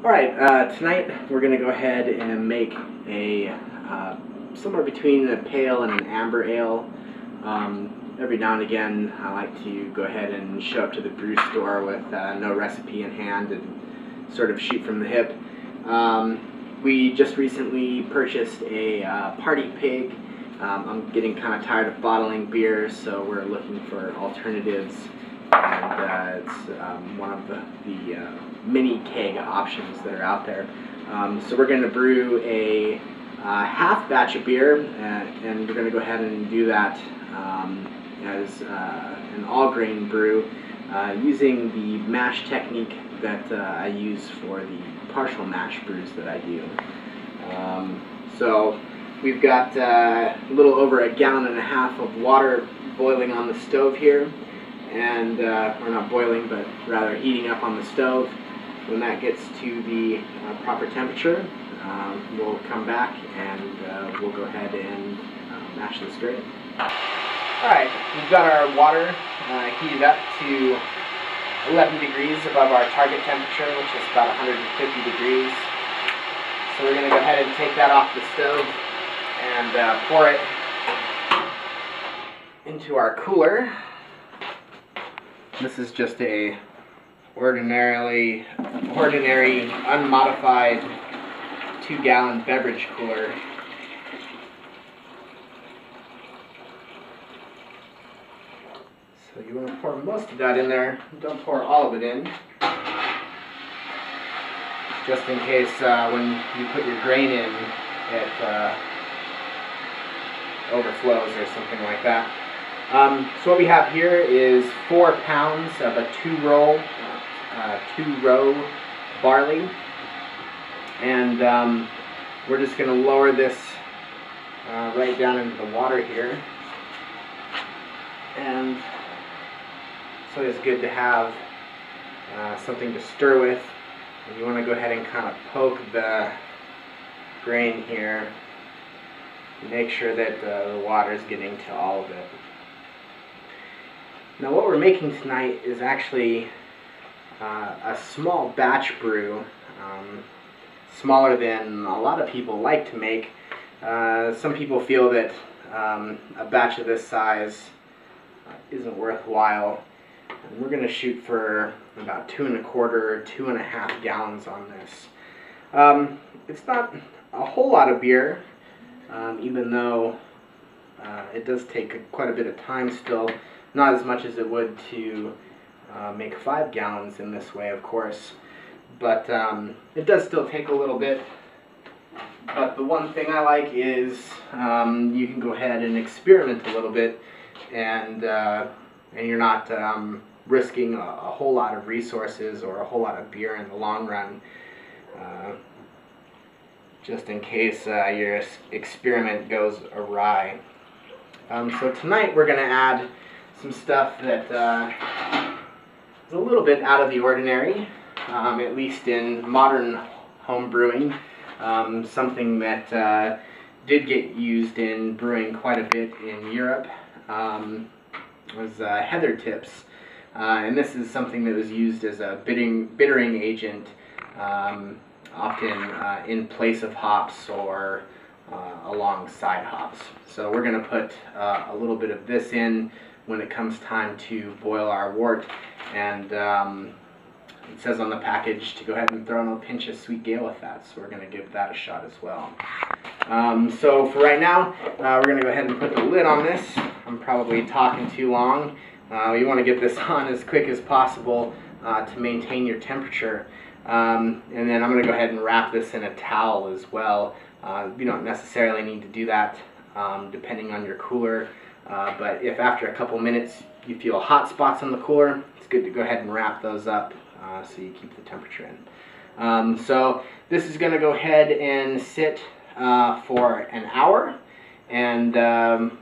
Alright, tonight we're going to go ahead and make a somewhere between a pale and an amber ale. Every now and again I like to go ahead and show up to the brew store with no recipe in hand and sort of shoot from the hip. We just recently purchased a Party Pig. I'm getting kind of tired of bottling beer, so we're looking for alternatives. And it's one of the mini keg options that are out there. So we're going to brew a half batch of beer, and we're going to go ahead and do that as an all-grain brew using the mash technique that I use for the partial mash brews that I do. So we've got a little over 1.5 gallons of water boiling on the stove here. And or not boiling, but rather heating up on the stove. When that gets to the proper temperature, we'll come back and we'll go ahead and mash this grain. Alright, we've got our water heated up to 11 degrees above our target temperature, which is about 150 degrees. So we're going to go ahead and take that off the stove and pour it into our cooler. This is just a ordinary unmodified 2-gallon beverage cooler. So you want to pour most of that in there. Don't pour all of it in, just in case when you put your grain in it overflows or something like that. So what we have here is 4 pounds of a two-row barley, and we're just going to lower this right down into the water here. And so it's good to have something to stir with, and you want to go ahead and kind of poke the grain here, make sure that the water is getting to all of it. Now what we're making tonight is actually a small batch brew, smaller than a lot of people like to make. Some people feel that a batch of this size isn't worthwhile, and we're going to shoot for about 2.25, 2.5 gallons on this. It's not a whole lot of beer, even though it does take quite a bit of time still. Not as much as it would to make 5 gallons in this way, of course, but it does still take a little bit. But the one thing I like is you can go ahead and experiment a little bit, and you're not risking a whole lot of resources or a whole lot of beer in the long run, just in case your experiment goes awry. So tonight we're going to add some stuff that is a little bit out of the ordinary, at least in modern home brewing. Something that did get used in brewing quite a bit in Europe was heather tips. And this is something that was used as a bittering agent, often in place of hops or alongside hops. So we're going to put a little bit of this in when it comes time to boil our wort, and it says on the package to go ahead and throw in a pinch of sweet Gala fat, so we're going to give that a shot as well. So for right now, we're going to go ahead and put the lid on this. I'm probably talking too long. You want to get this on as quick as possible to maintain your temperature, and then I'm going to go ahead and wrap this in a towel as well. You don't necessarily need to do that depending on your cooler. But if after a couple minutes you feel hot spots on the cooler, it's good to go ahead and wrap those up so you keep the temperature in. So this is going to go ahead and sit for an hour, and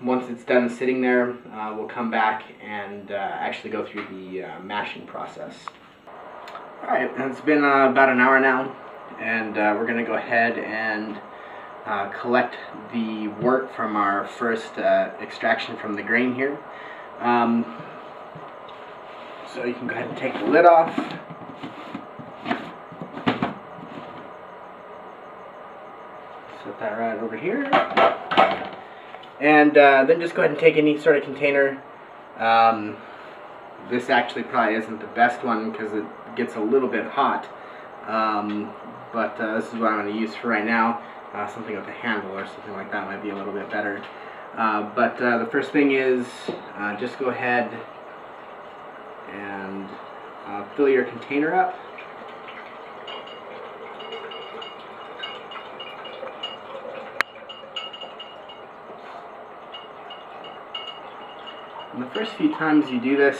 once it's done sitting there, we'll come back and actually go through the mashing process. Alright, it's been about an hour now, and we're going to go ahead and collect the wort from our first extraction from the grain here. So you can go ahead and take the lid off. that right over here. And then just go ahead and take any sort of container. This actually probably isn't the best one because it gets a little bit hot. But this is what I'm going to use for right now. Something with a handle or something like that might be a little bit better. But the first thing is just go ahead and fill your container up. And the first few times you do this,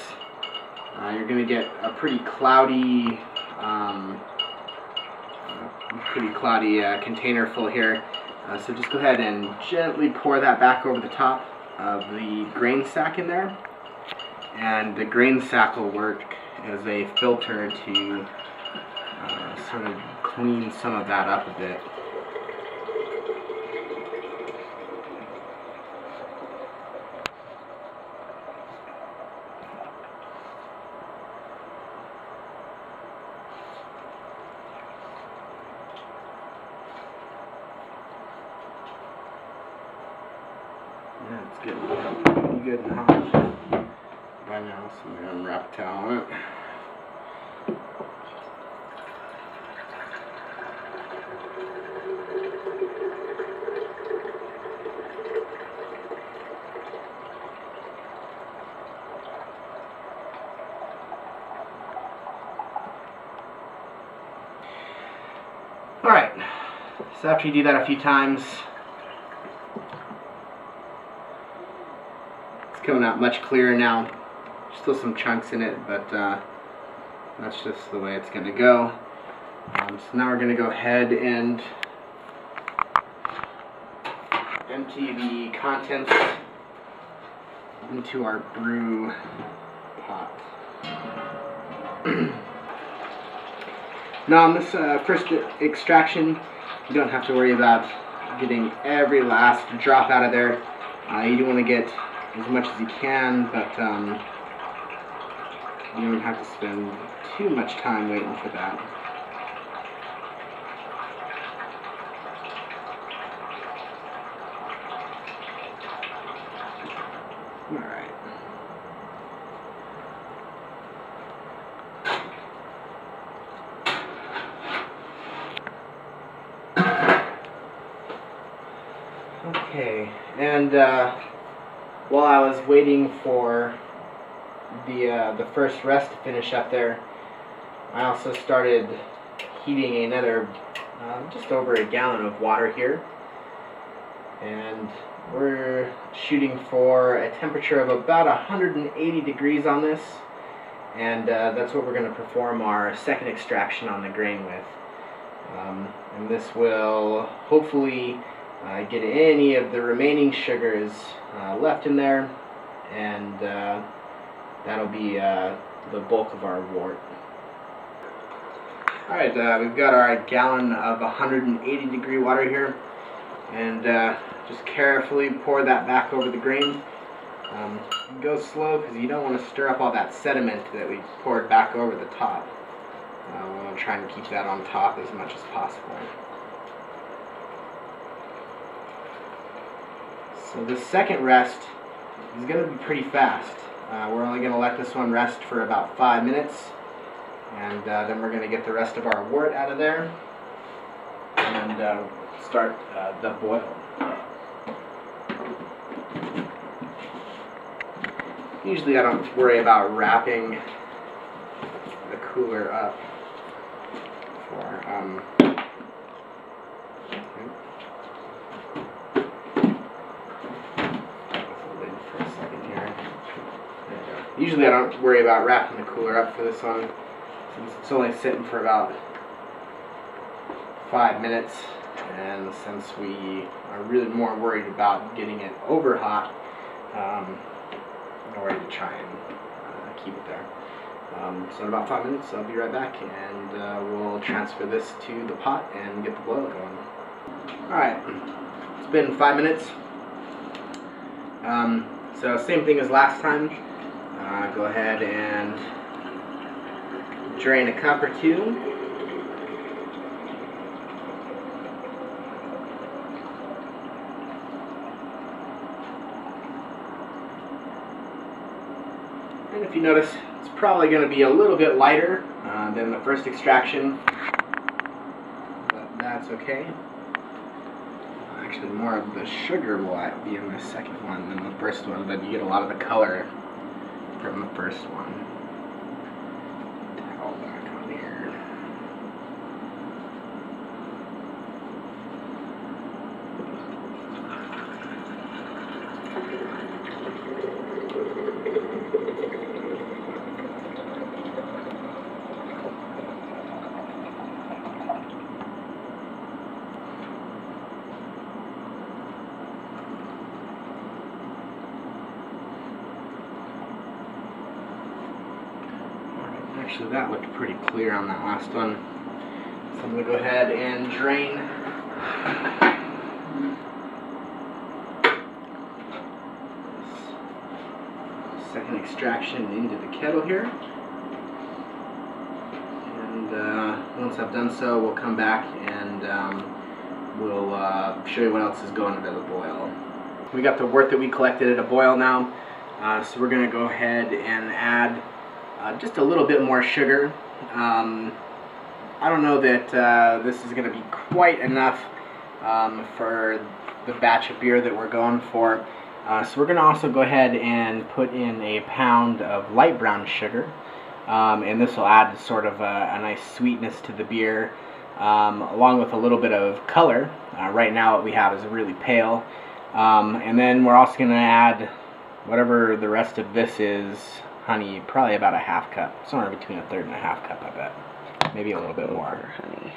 you're going to get a pretty cloudy container full here. So just go ahead and gently pour that back over the top of the grain sack in there. And the grain sack will work as a filter to sort of clean some of that up a bit. Yeah, it's getting pretty good and hot by now, so I'm going to unwrap a towel on it. Alright, so after you do that a few times, it's coming out much clearer now. Still some chunks in it, but that's just the way it's going to go. So now we're going to go ahead and empty the contents into our brew pot. Now on this first extraction, you don't have to worry about getting every last drop out of there. You do want to get as much as you can, but you don't have to spend too much time waiting for that. Alright. Okay, and while I was waiting for the first rest to finish up there, I also started heating another just over a gallon of water here, and we're shooting for a temperature of about 180 degrees on this, and that's what we're going to perform our second extraction on the grain with. And this will hopefully get any of the remaining sugars left in there, and that'll be the bulk of our wort. Alright, we've got our gallon of 180 degree water here, and just carefully pour that back over the grain. Go slow because you don't want to stir up all that sediment that we poured back over the top. We want to try and keep that on top as much as possible. So the second rest is going to be pretty fast. We're only going to let this one rest for about 5 minutes, and then we're going to get the rest of our wort out of there and start the boil. Usually I don't worry about wrapping the cooler up for usually I don't worry about wrapping the cooler up for this one, since it's only sitting for about 5 minutes, and since we are really more worried about getting it over hot, I'm ready to try and keep it there. So in about 5 minutes I'll be right back, and we'll transfer this to the pot and get the boil going. Alright, it's been 5 minutes. So same thing as last time. Go ahead and drain a cup or two. if you notice, it's probably going to be a little bit lighter than the first extraction, but that's okay. Actually, more of the sugar will be in the second one than the first one, but you get a lot of the color from the first one. Towel back on here. Actually, that looked pretty clear on that last one. So I'm going to go ahead and drain this second extraction into the kettle here. And once I've done so, we'll come back and we'll show you what else is going into the boil. We got the wort that we collected at a boil now, so we're going to go ahead and add just a little bit more sugar. I don't know that this is going to be quite enough for the batch of beer that we're going for. So we're going to also go ahead and put in a pound of light brown sugar. And this will add sort of a nice sweetness to the beer, along with a little bit of color. Right now what we have is really pale. And then we're also going to add whatever the rest of this is, honey, probably about a half cup, somewhere between a third and a half cup, I bet. Maybe a little bit more. Honey.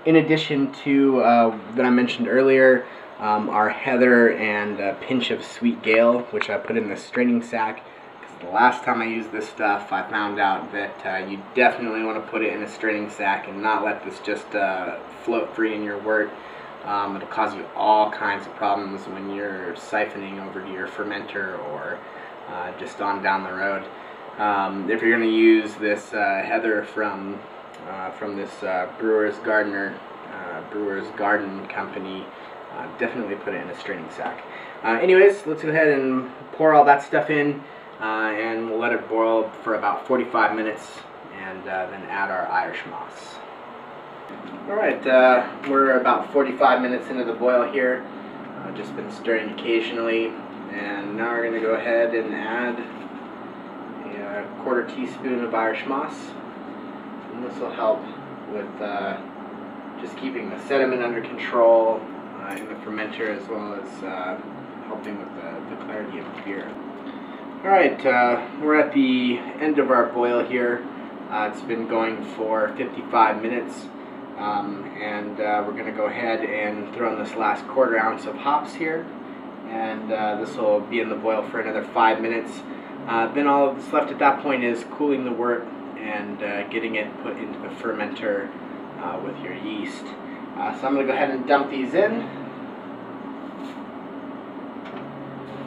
In addition to that I mentioned earlier, our heather and a pinch of sweet gale, which I put in the straining sack. Because the last time I used this stuff, I found out that you definitely want to put it in a straining sack and not let this just float free in your wort. It'll cause you all kinds of problems when you're siphoning over to your fermenter or just on down the road. If you're going to use this heather from this Brewer's Garden company, definitely put it in a straining sack. Anyways, let's go ahead and pour all that stuff in, and we'll let it boil for about 45 minutes, and then add our Irish moss. Alright, we're about 45 minutes into the boil here. Just been stirring occasionally, and now we're going to go ahead and add a quarter teaspoon of Irish moss. And this will help with just keeping the sediment under control in the fermenter, as well as helping with the clarity of the beer. Alright, we're at the end of our boil here. It's been going for 55 minutes. And we're going to go ahead and throw in this last quarter ounce of hops here, and this will be in the boil for another 5 minutes. Then all that's left at that point is cooling the wort and getting it put into the fermenter with your yeast. So I'm going to go ahead and dump these in.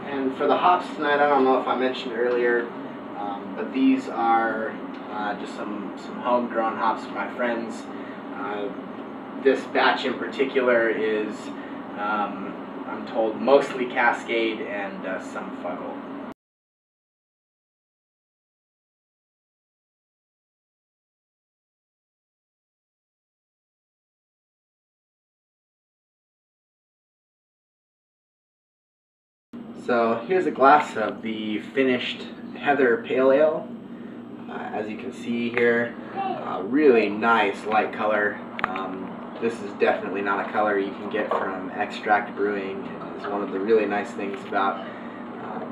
And for the hops tonight, I don't know if I mentioned earlier, but these are just some homegrown hops from my friends. This batch in particular is, I'm told, mostly Cascade and some Fuggle. So here's a glass of the finished Heather Pale Ale. As you can see here, really nice light color. This is definitely not a color you can get from extract brewing. It's one of the really nice things about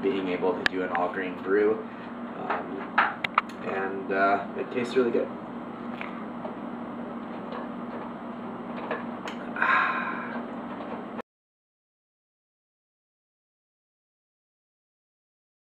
being able to do an all-grain brew. And it tastes really good.